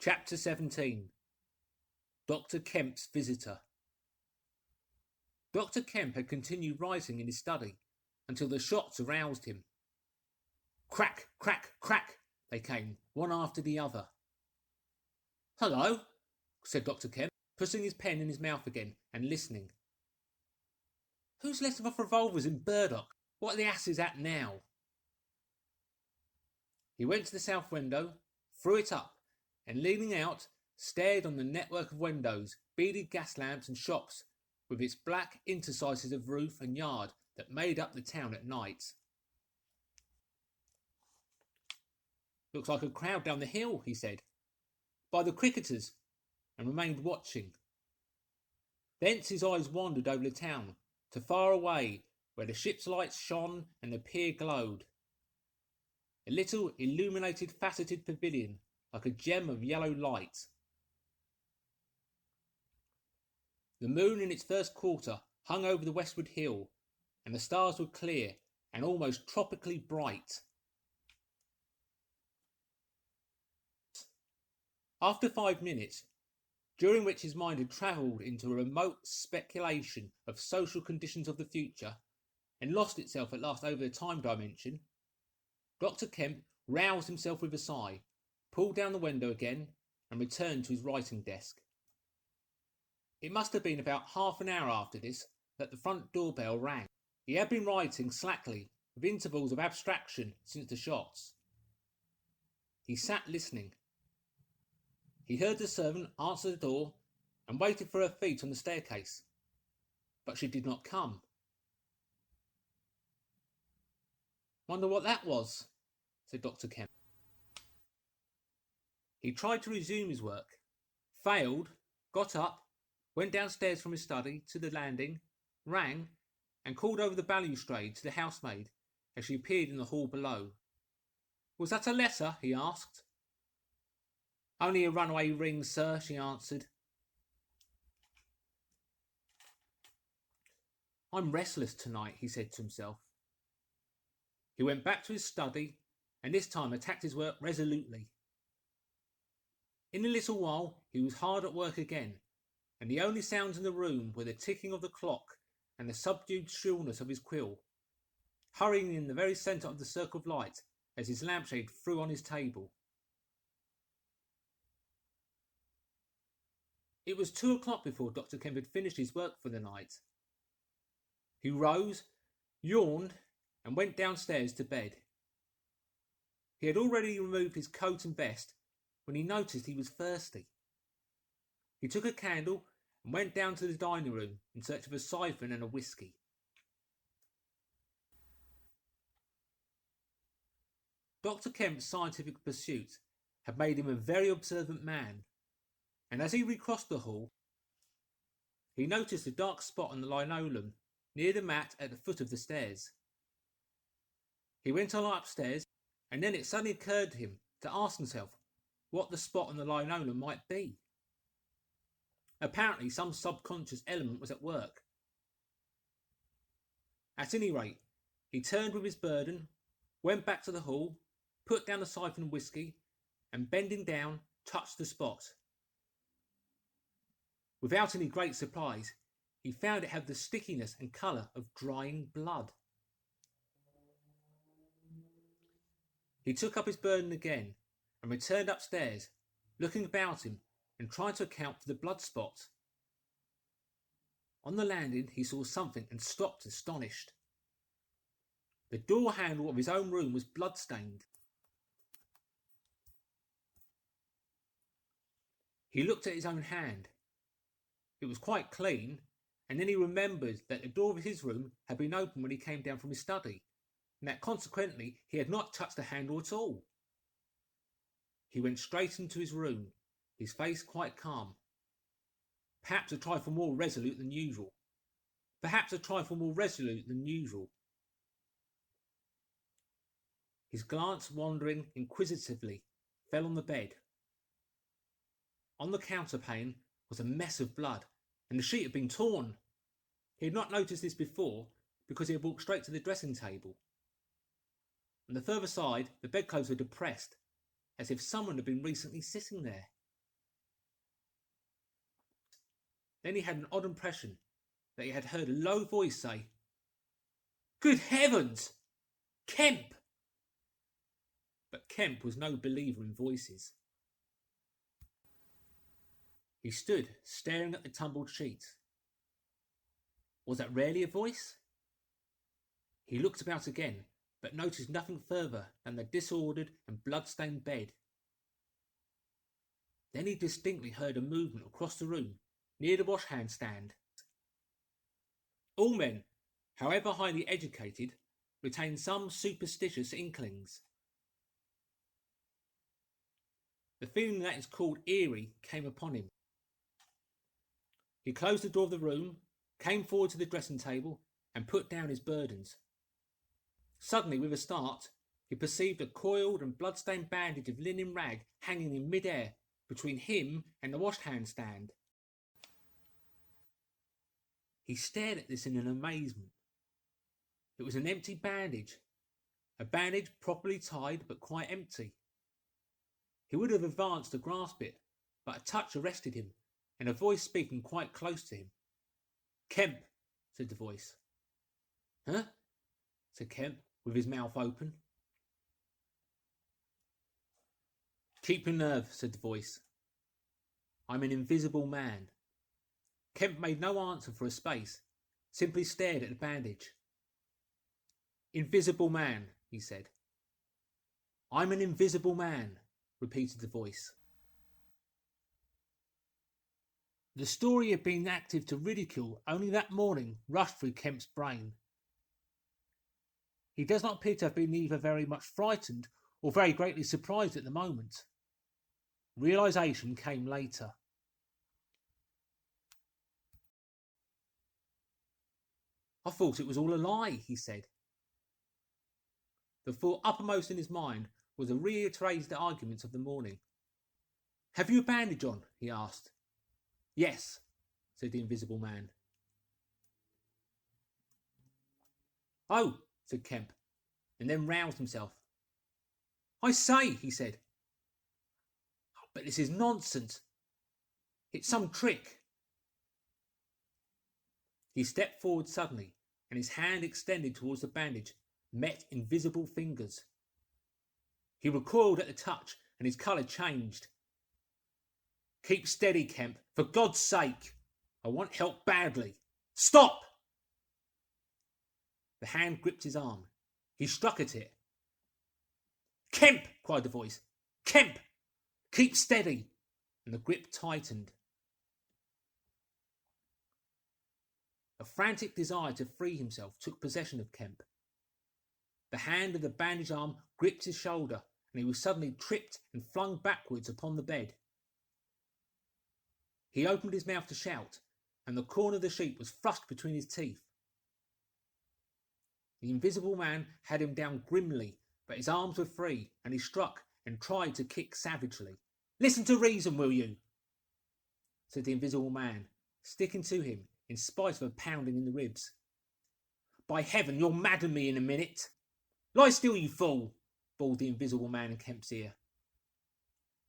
Chapter 17. Dr Kemp's Visitor. Dr Kemp had continued writing in his study until the shots aroused him. Crack, crack, crack, they came, one after the other. "Hello," said Dr Kemp, putting his pen in his mouth again and listening. "Who's letting off revolvers in Burdock? What are the asses at now?" He went to the south window, threw it up, and leaning out, stared on the network of windows, beaded gas lamps and shops, with its black interstices of roof and yard that made up the town at night. "Looks like a crowd down the hill," he said, "by the cricketers," and remained watching. Thence his eyes wandered over the town, to far away, where the ship's lights shone and the pier glowed. A little illuminated faceted pavilion, like a gem of yellow light. The moon in its first quarter hung over the westward hill, and the stars were clear and almost tropically bright. After 5 minutes, during which his mind had travelled into a remote speculation of social conditions of the future, and lost itself at last over the time dimension, Dr Kemp roused himself with a sigh, pulled down the window again, and returned to his writing desk. It must have been about half an hour after this that the front door bell rang. He had been writing slackly, with intervals of abstraction since the shots. He sat listening. He heard the servant answer the door and waited for her feet on the staircase, but she did not come. "Wonder what that was," said Dr Kemp. He tried to resume his work, failed, got up, went downstairs from his study to the landing, rang, and called over the balustrade to the housemaid as she appeared in the hall below. "Was that a letter?" he asked. "Only a runaway ring, sir," she answered. "I'm restless tonight," he said to himself. He went back to his study and this time attacked his work resolutely. In a little while he was hard at work again, and the only sounds in the room were the ticking of the clock and the subdued shrillness of his quill, hurrying in the very centre of the circle of light as his lampshade threw on his table. It was 2 o'clock before Dr Kemp had finished his work for the night. He rose, yawned, and went downstairs to bed. He had already removed his coat and vest when he noticed he was thirsty. He took a candle and went down to the dining room in search of a siphon and a whisky. Dr Kemp's scientific pursuit had made him a very observant man, and as he recrossed the hall, he noticed a dark spot on the linoleum near the mat at the foot of the stairs. He went on upstairs, and then it suddenly occurred to him to ask himself what the spot on the linoleum might be. Apparently some subconscious element was at work. At any rate, he turned with his burden, went back to the hall, put down the siphon and whisky, and bending down, touched the spot. Without any great surprise, he found it had the stickiness and colour of drying blood. He took up his burden again and returned upstairs, looking about him and trying to account for the blood spot. On the landing he saw something and stopped astonished. The door handle of his own room was blood-stained. He looked at his own hand. It was quite clean, and then he remembered that the door of his room had been open when he came down from his study, and that consequently he had not touched the handle at all. He went straight into his room, his face quite calm, perhaps a trifle more resolute than usual. His glance, wandering inquisitively, fell on the bed. On the counterpane was a mess of blood, and the sheet had been torn. He had not noticed this before because he had walked straight to the dressing table. On the further side, the bedclothes were depressed, as if someone had been recently sitting there. Then he had an odd impression that he had heard a low voice say, "Good heavens! Kemp!" But Kemp was no believer in voices. He stood staring at the tumbled sheet. Was that really a voice? He looked about again, but noticed nothing further than the disordered and blood-stained bed. Then he distinctly heard a movement across the room, near the wash-hand stand. All men, however highly educated, retain some superstitious inklings. The feeling that is called eerie came upon him. He closed the door of the room, came forward to the dressing table, and put down his burdens. Suddenly, with a start, he perceived a coiled and blood-stained bandage of linen rag hanging in mid-air between him and the wash-hand stand. He stared at this in an amazement. It was an empty bandage, a bandage properly tied but quite empty. He would have advanced to grasp it, but a touch arrested him, and a voice speaking quite close to him. "Kemp," said the voice. "Huh?" said Kemp, with his mouth open. "Keep your nerve," said the voice. "I'm an invisible man." Kemp made no answer for a space, simply stared at the bandage. "Invisible man," he said. "I'm an invisible man," repeated the voice. The story of being active to ridicule only that morning rushed through Kemp's brain. He does not appear to have been either very much frightened or very greatly surprised at the moment. Realization came later. "I thought it was all a lie," he said. The thought uppermost in his mind was the reiterated arguments of the morning. "Have you a bandage on?" he asked. "Yes," said the invisible man. "Oh," said Kemp, and then roused himself. "I say," he said. "But this is nonsense. It's some trick." He stepped forward suddenly, and his hand extended towards the bandage met invisible fingers. He recoiled at the touch, and his colour changed. "Keep steady, Kemp, for God's sake. I want help badly. Stop!" The hand gripped his arm. He struck at it. "Kemp!" cried the voice. "Kemp! Keep steady!" And the grip tightened. A frantic desire to free himself took possession of Kemp. The hand of the bandaged arm gripped his shoulder, and he was suddenly tripped and flung backwards upon the bed. He opened his mouth to shout, and the corner of the sheet was thrust between his teeth. The invisible man had him down grimly, but his arms were free, and he struck and tried to kick savagely. "Listen to reason, will you?" said the invisible man, sticking to him in spite of a pounding in the ribs. "By heaven, you'll madden me in a minute." "Lie still, you fool!" bawled the invisible man in Kemp's ear.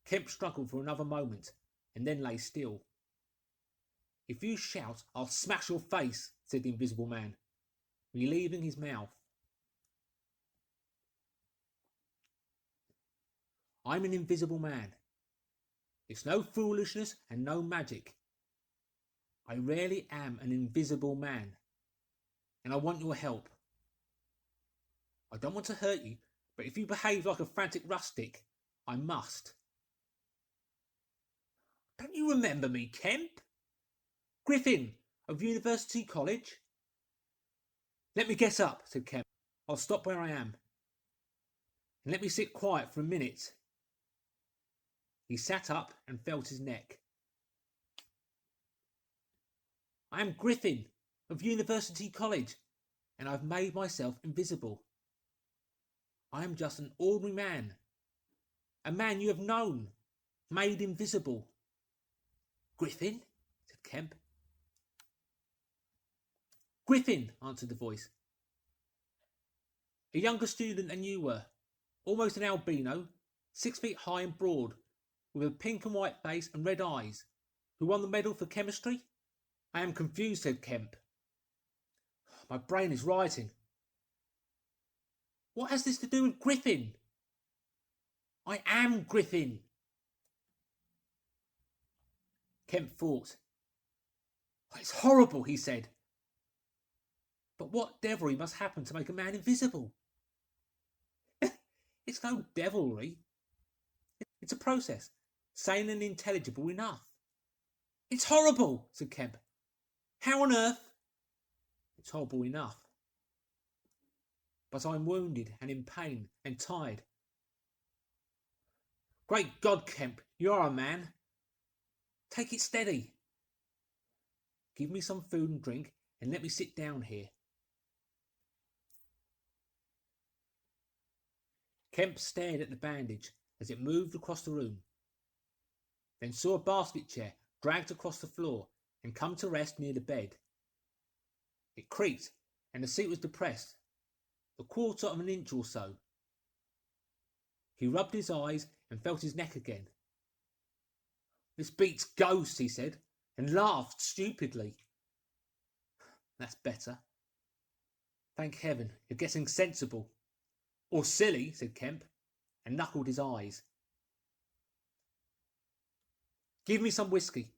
Kemp struggled for another moment, and then lay still. "If you shout, I'll smash your face," said the invisible man, relieving his mouth. "I'm an invisible man. It's no foolishness and no magic. I really am an invisible man, and I want your help. I don't want to hurt you, but if you behave like a frantic rustic, I must." "Don't you remember me, Kemp? Griffin, of University College?" "Let me get up," said Kemp. "I'll stop where I am. And let me sit quiet for a minute." He sat up and felt his neck. "I am Griffin, of University College, and I've made myself invisible. I am just an ordinary man, a man you have known, made invisible." "Griffin?" said Kemp. "Griffin," answered the voice. "A younger student than you were, almost an albino, 6 feet high and broad, with a pink and white face and red eyes, who won the medal for chemistry." I am confused, said Kemp. My brain is rioting. What has this to do with Griffin? I am Griffin. Kemp thought. It's horrible, he said. But what devilry must happen to make a man invisible? It's no devilry. It's a process, sane and intelligible enough. It's horrible, said Kemp. How on earth? It's horrible enough. But I'm wounded and in pain and tired. Great God, Kemp, you are a man. Take it steady. Give me some food and drink and let me sit down here. Kemp stared at the bandage as it moved across the room, then saw a basket chair dragged across the floor and come to rest near the bed. It creaked and the seat was depressed, a quarter of an inch or so. He rubbed his eyes and felt his neck again. This beats ghosts, he said, and laughed stupidly. That's better. Thank heaven, you're getting sensible. Or silly, said Kemp, and knuckled his eyes. Give me some whiskey.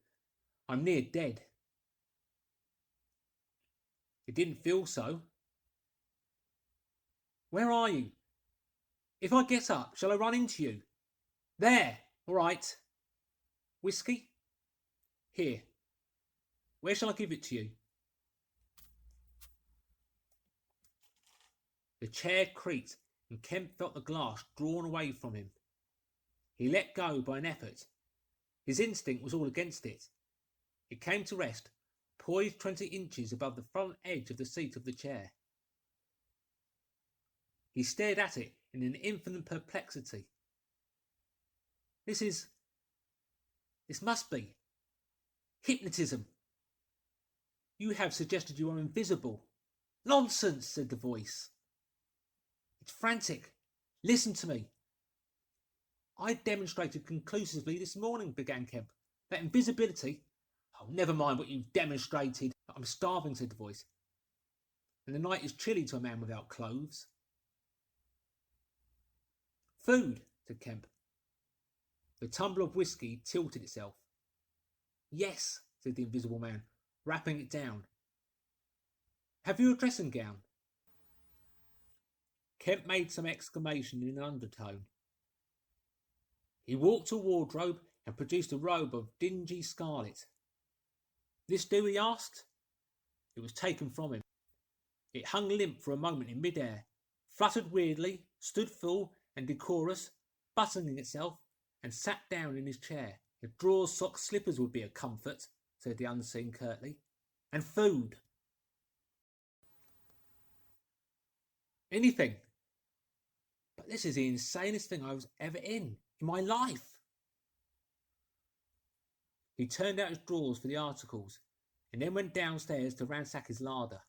I'm near dead. It didn't feel so. Where are you? If I get up, shall I run into you? There, all right. Whiskey? Here. Where shall I give it to you? The chair creaked and Kemp felt the glass drawn away from him. He let go by an effort. His instinct was all against it. It came to rest, poised 20 inches above the front edge of the seat of the chair. He stared at it in an infinite perplexity. This must be hypnotism. You have suggested you are invisible. Nonsense, said the voice. It's frantic. Listen to me. I demonstrated conclusively this morning, began Kemp, that invisibility... Oh, never mind what you've demonstrated. I'm starving, said the voice. And the night is chilly to a man without clothes. Food, said Kemp. The tumbler of whiskey tilted itself. Yes, said the invisible man, wrapping it down. Have you a dressing gown? Kemp made some exclamation in an undertone. He walked to a wardrobe and produced a robe of dingy scarlet. This do, he asked. It was taken from him. It hung limp for a moment in mid-air, fluttered weirdly, stood full and decorous, buttoning itself, and sat down in his chair. If drawers, socks, slippers would be a comfort, said the unseen curtly. And food. Anything. But this is the insanest thing I was ever in my life. He turned out his drawers for the articles and then went downstairs to ransack his larder.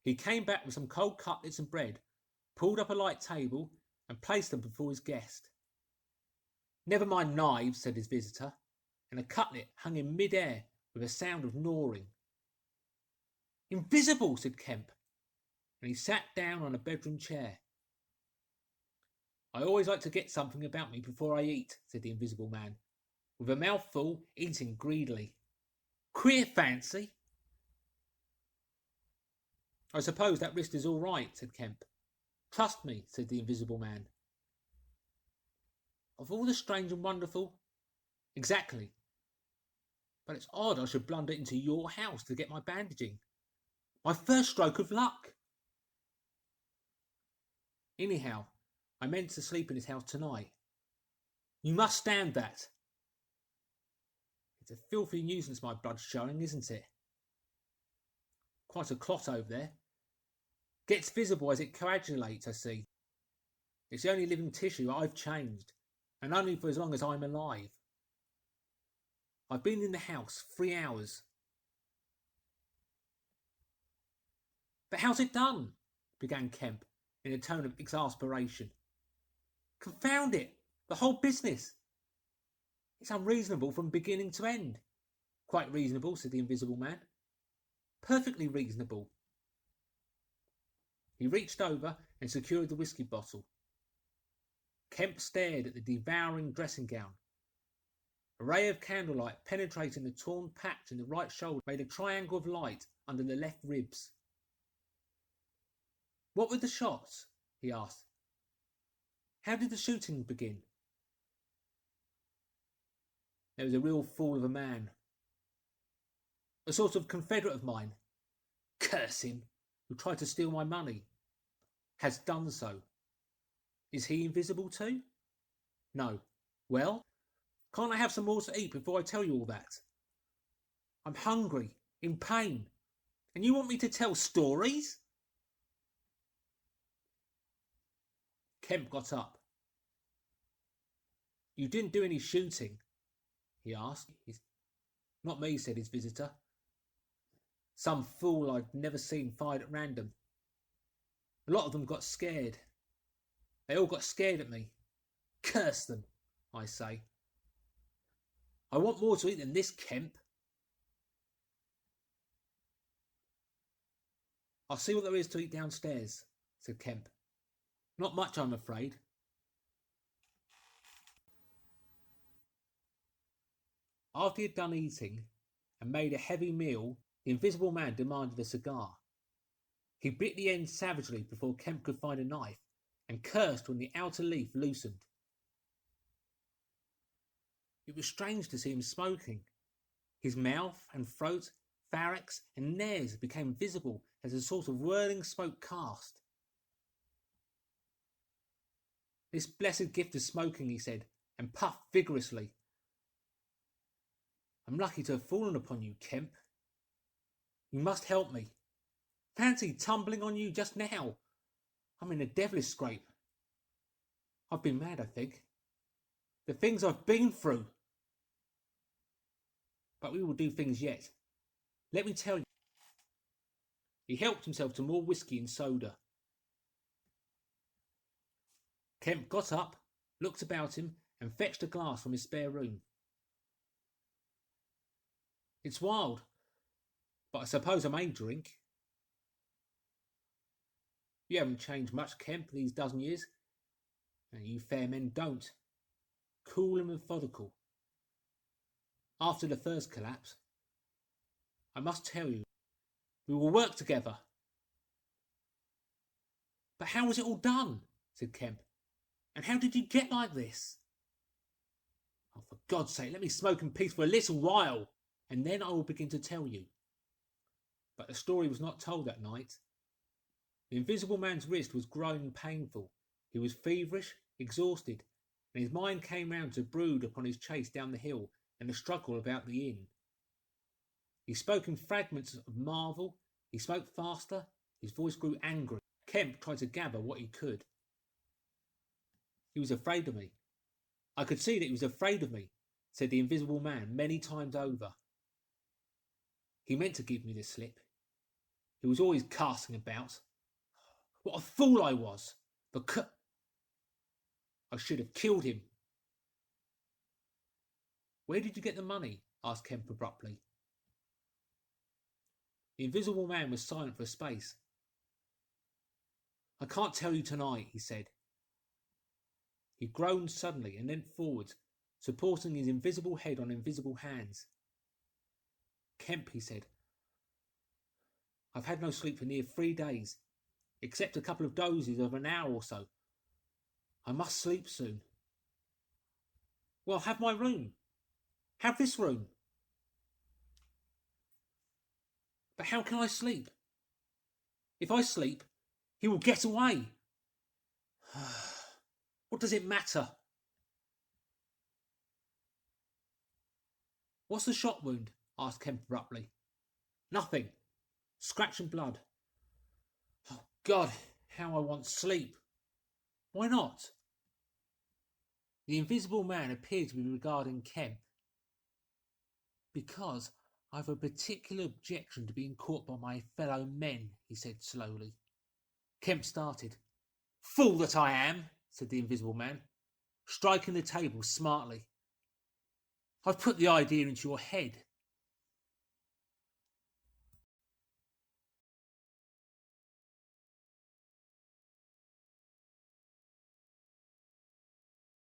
He came back with some cold cutlets and bread, pulled up a light table and placed them before his guest. Never mind knives, said his visitor, and a cutlet hung in mid-air with a sound of gnawing. Invisible, said Kemp, and he sat down on a bedroom chair. I always like to get something about me before I eat, said the invisible man, with a mouthful, eating greedily. Queer fancy. I suppose that wrist is all right, said Kemp. Trust me, said the invisible man. Of all the strange and wonderful... Exactly. But it's odd I should blunder into your house to get my bandaging. My first stroke of luck. Anyhow, I meant to sleep in his house tonight. You must stand that. It's a filthy nuisance my blood's showing, isn't it? Quite a clot over there. Gets visible as it coagulates, I see. It's the only living tissue I've changed, and only for as long as I'm alive. I've been in the house 3 hours. But how's it done? Began Kemp in a tone of exasperation. Confound it! The whole business! It's unreasonable from beginning to end. Quite reasonable, said the Invisible Man. Perfectly reasonable. He reached over and secured the whisky bottle. Kemp stared at the devouring dressing gown. A ray of candlelight penetrating the torn patch in the right shoulder made a triangle of light under the left ribs. What were the shots? He asked. How did the shooting begin? There was a real fool of a man. A sort of confederate of mine. Curse him, who tried to steal my money. Has done so. Is he invisible too? No. Well, can't I have some more to eat before I tell you all that? I'm hungry, in pain, and you want me to tell stories? Kemp got up. You didn't do any shooting? He asked. Not me, said his visitor. Some fool I'd never seen fired at random. A lot of them got scared. They all got scared at me. Curse them, I say. I want more to eat than this, Kemp. I'll see what there is to eat downstairs, said Kemp. Not much, I'm afraid. After he had done eating and made a heavy meal, the Invisible Man demanded a cigar. He bit the end savagely before Kemp could find a knife and cursed when the outer leaf loosened. It was strange to see him smoking. His mouth and throat, pharynx and nares became visible as a sort of whirling smoke cast. This blessed gift of smoking, he said, and puffed vigorously. I'm lucky to have fallen upon you, Kemp. You must help me. Fancy tumbling on you just now. I'm in a devilish scrape. I've been mad, I think. The things I've been through. But we will do things yet. Let me tell you. He helped himself to more whisky and soda. Kemp got up, looked about him, and fetched a glass from his spare room. It's wild, but I suppose I may drink. You haven't changed much, Kemp, these dozen years, and you fair men don't. Cool and methodical. After the first collapse, I must tell you, we will work together. But how was it all done? Said Kemp. And how did you get like this? Oh, for God's sake, let me smoke in peace for a little while, and then I will begin to tell you. But the story was not told that night. The Invisible Man's wrist was growing painful. He was feverish, exhausted, and his mind came round to brood upon his chase down the hill and the struggle about the inn. He spoke in fragments of marvel, he spoke faster, his voice grew angry. Kemp tried to gather what he could. He was afraid of me. I could see that he was afraid of me, said the Invisible Man many times over. He meant to give me the slip. He was always casting about. What a fool I was! I should have killed him. Where did you get the money? Asked Kemp abruptly. The Invisible Man was silent for a space. I can't tell you tonight, he said. He groaned suddenly and leant forwards, supporting his invisible head on invisible hands. Kemp, he said, I've had no sleep for near 3 days, except a couple of dozes of an hour or so. I must sleep soon. Well, have my room. Have this room. But how can I sleep? If I sleep, he will get away. What does it matter? What's the shot wound? Asked Kemp abruptly. Nothing. Scratch and blood. Oh, God, how I want sleep. Why not? The Invisible Man appeared to be regarding Kemp. Because I've a particular objection to being caught by my fellow men, he said slowly. Kemp started. Fool that I am, said the Invisible Man, striking the table smartly. I've put the idea into your head.